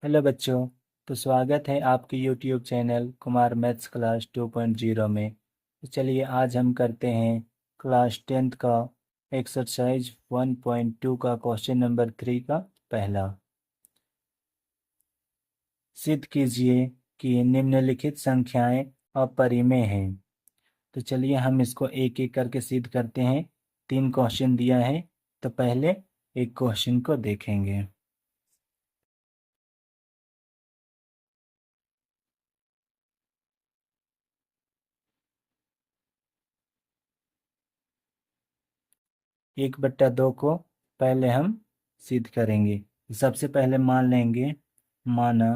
Hello बच्चों। तो स्वागत है आपके YouTube channel Kumar maths class 2.0 में। तो चलिए आज हम करते हैं क्लास 10th का एक्सरसाइज 1.2 का क्वेश्चन नंबर 3 का पहला। सिद्ध कीजिए कि निम्नलिखित संख्याएं अपरिमेय हैं। तो चलिए हम इसको एक एक करके सिद्ध करते हैं। 3 क्वेश्चन दिया है, तो पहले एक क्वेश्चन को देखेंगे। एक बट्टा दो को पहले हम सिद्ध करेंगे। सबसे पहले मान लेंगे, माना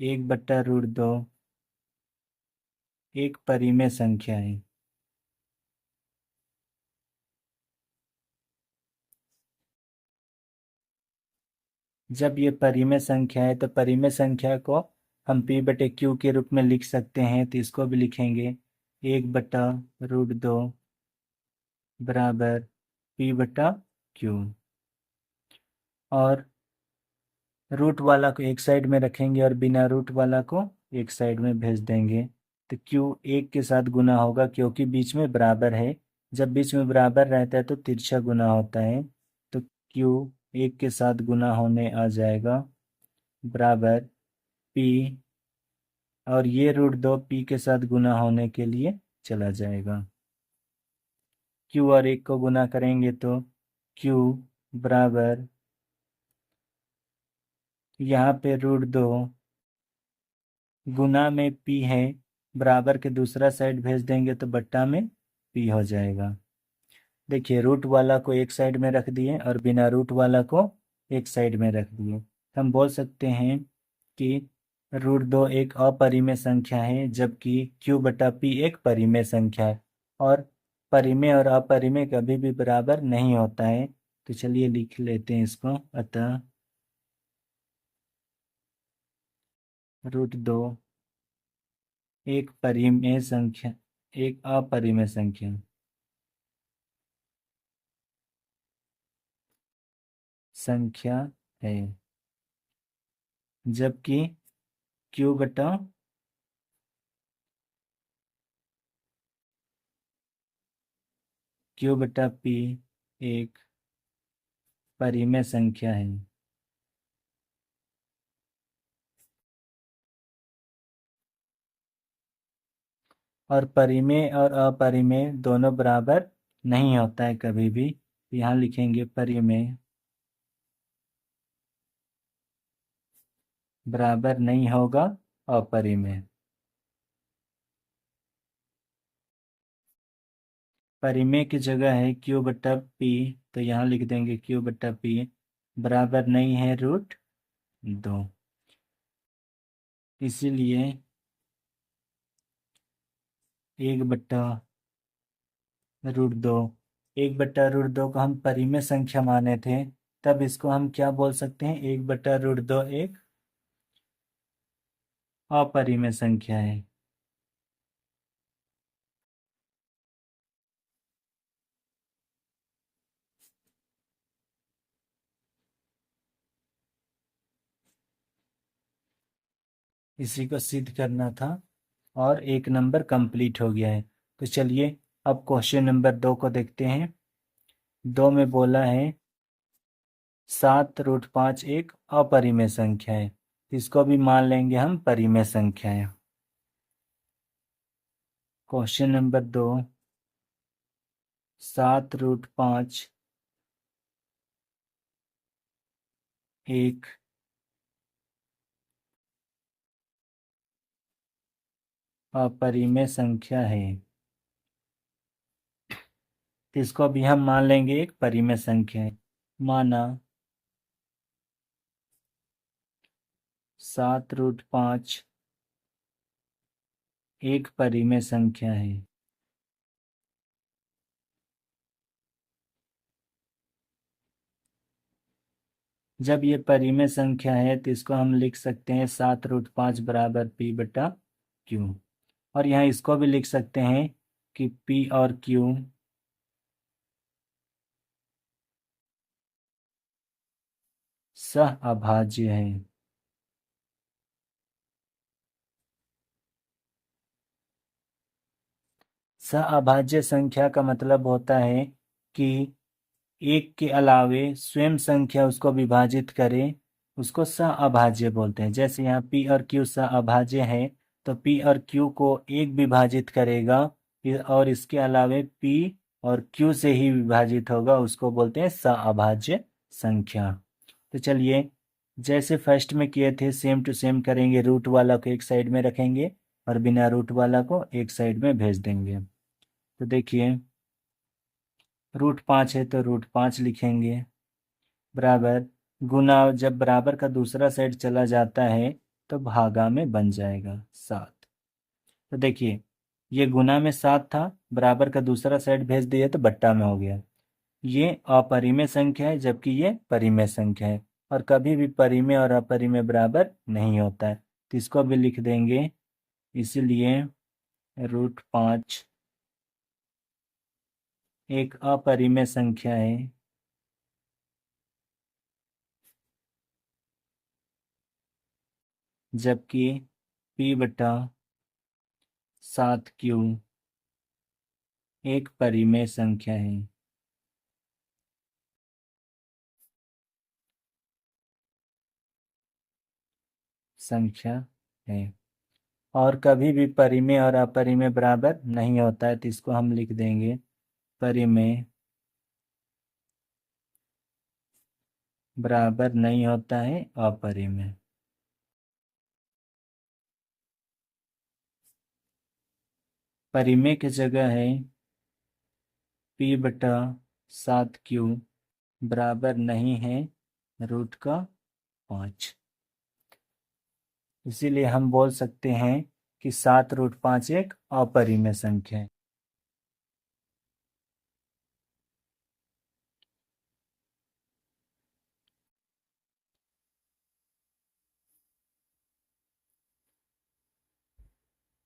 1/√2 एक परिमेय संख्या है। जब ये परिमेय संख्या है तो परिमेय संख्या को हम p/q के रूप में लिख सकते हैं, तो इसको भी लिखेंगे 1/√2 बराबर p/q। और रूट वाला को एक साइड में रखेंगे और बिना रूट वाला को एक साइड में भेज देंगे। तो q एक के साथ गुना होगा क्योंकि बीच में बराबर है। जब बीच में बराबर रहता है तो तिरछा गुना होता है। तो q एक के साथ गुना होने आ जाएगा बराबर p, और ये √2 p के साथ गुना होने के लिए चला जाएगा। q और एक को गुना करेंगे तो q बराबर यहाँ पे √2 गुना में p है, बराबर के दूसरा साइड भेज देंगे तो बट्टा में p हो जाएगा। देखिए रूट वाला को एक साइड में रख दिए और बिना रूट वाला को एक साइड में रख दिए। हम बोल सकते हैं कि √2 एक अपरिमेय संख्या है, जबकि q/p एक परिमेय संख्या है। और परिमेय और अपरिमेय कभी भी बराबर नहीं होता है। तो चलिए लिख लेते हैं इसको। अतः √2 एक परिमेय संख्या, एक अपरिमेय संख्या संख्या है, जबकि q/p एक परिमेय संख्या है। और परिमेय और अपरिमेय दोनों बराबर नहीं होता है कभी भी। यहाँ लिखेंगे परिमेय बराबर नहीं होगा अपरिमेय। परिमेय की जगह है q/p, तो यहाँ लिख देंगे q/p बराबर नहीं है √2। इसीलिए 1/√2, 1/√2 को हम परिमेय संख्या माने थे, तब इसको हम क्या बोल सकते हैं, 1/√2 एक अपरिमेय संख्या है। इसी को सिद्ध करना था और एक नंबर कंप्लीट हो गया है। तो चलिए अब क्वेश्चन नंबर 2 को देखते हैं। 2 में बोला है 7√5 एक अपरिमेय संख्या है। इसको भी मान लेंगे हम परिमेय संख्या है। क्वेश्चन नंबर 2, 7√5 एक अपरिमेय संख्या है। इसको भी हम मान लेंगे एक परिमेय संख्या है। माना 7√5 एक परिमेय संख्या है। जब ये परिमेय संख्या है तो इसको हम लिख सकते हैं 7√5 बराबर p/q। और यहाँ इसको भी लिख सकते हैं कि p और q सहअभाज्य है। सहअभाज्य संख्या का मतलब होता है कि एक के अलावे स्वयं संख्या उसको विभाजित करे, उसको सहअभाज्य बोलते हैं। जैसे यहाँ p और q सहअभाज्य है तो p और q को एक विभाजित करेगा और इसके अलावे p और q से ही विभाजित होगा, उसको बोलते हैं सहअभाज्य संख्या। तो चलिए जैसे फर्स्ट में किए थे सेम टू सेम करेंगे, रूट वाला को एक साइड में रखेंगे और बिना रूट वाला को एक साइड में भेज देंगे। तो देखिए √5 है तो √5 लिखेंगे, बराबर गुना, जब बराबर का दूसरा साइड चला जाता है तो भागा में बन जाएगा 7। तो देखिए ये गुना में 7 था, बराबर का दूसरा साइड भेज दिया तो बट्टा में हो गया। ये अपरिमेय संख्या है जबकि ये परिमेय संख्या है, और कभी भी परिमेय और अपरिमेय बराबर नहीं होता है, तो इसको भी लिख देंगे। इसलिए √5 एक अपरिमेय संख्या है, जबकि p/7q एक परिमेय संख्या है। और कभी भी परिमेय और अपरिमेय बराबर नहीं होता है, तो इसको हम लिख देंगे परिमेय बराबर नहीं होता है अपरिमेय। परिमेय की जगह है p/7q बराबर नहीं है √5। इसीलिए हम बोल सकते हैं कि 7√5 एक अपरिमेय संख्या है।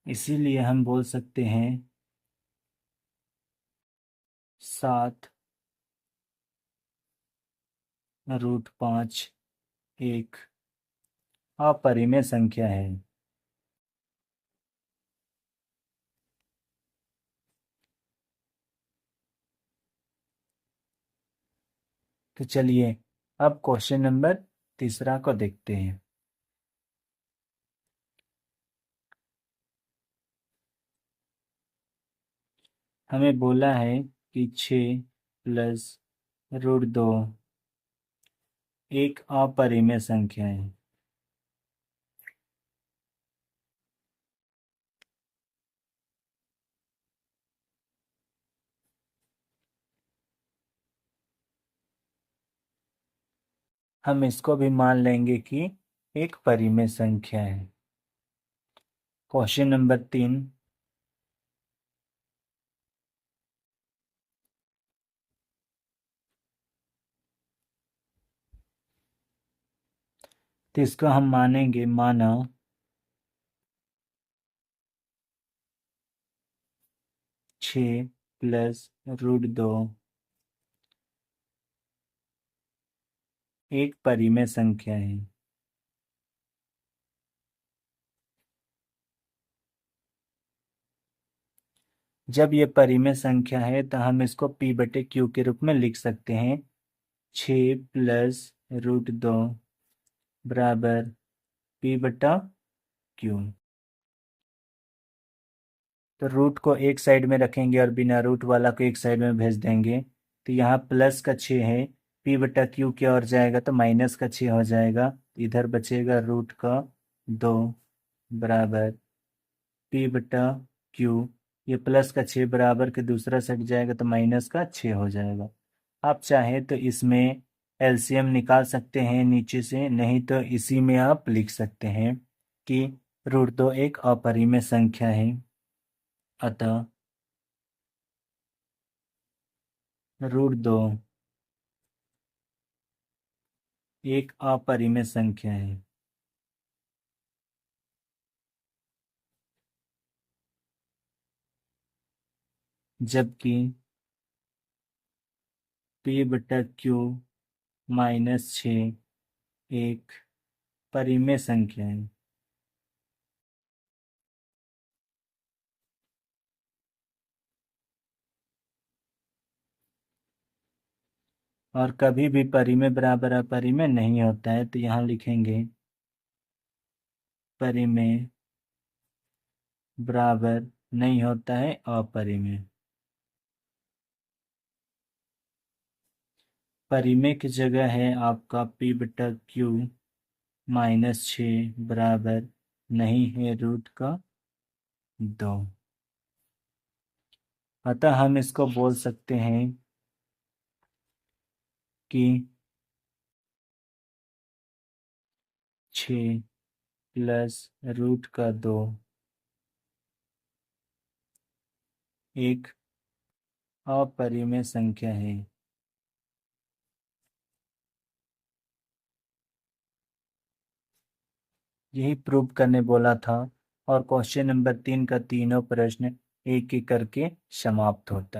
इसीलिए हम बोल सकते हैं 7√5 एक अपरिमेय संख्या है। तो चलिए अब क्वेश्चन नंबर तीसरा को देखते हैं। हमें बोला है कि 6 + √2 एक अपरिमेय संख्या है। हम इसको भी मान लेंगे कि एक परिमेय संख्या है। क्वेश्चन नंबर 3, तो इसको हम मानेंगे, माना 6 + √2 एक परिमेय संख्या है। जब ये परिमेय संख्या है तो हम इसको p/q के रूप में लिख सकते हैं। 6 + √2 बराबर p/q। तो रूट को एक साइड में रखेंगे और बिना रूट वाला को एक साइड में भेज देंगे। तो यहाँ प्लस का 6 है, p/q की ओर जाएगा तो माइनस का 6 हो जाएगा, इधर बचेगा √2 बराबर p/q। ये प्लस का 6 बराबर के दूसरा साइड जाएगा तो माइनस का 6 हो जाएगा। आप चाहे तो इसमें एलसीएम निकाल सकते हैं नीचे से, नहीं तो इसी में आप लिख सकते हैं कि √2 एक अपरिमेय संख्या है, अतः √2 एक अपरिमेय संख्या है। जबकि p/q -6 एक परिमेय संख्या है। और कभी भी परिमेय बराबर अपरिमेय नहीं होता है, तो यहाँ लिखेंगे परिमेय बराबर नहीं होता है अपरिमेय। परिमेय की जगह है आपका p/q -6 बराबर नहीं है √2। अतः हम इसको बोल सकते हैं कि 6 + √2 एक अपरिमेय संख्या है। यही प्रूव करने बोला था। और क्वेश्चन नंबर 3 का तीनों प्रश्न एक एक करके समाप्त होता है।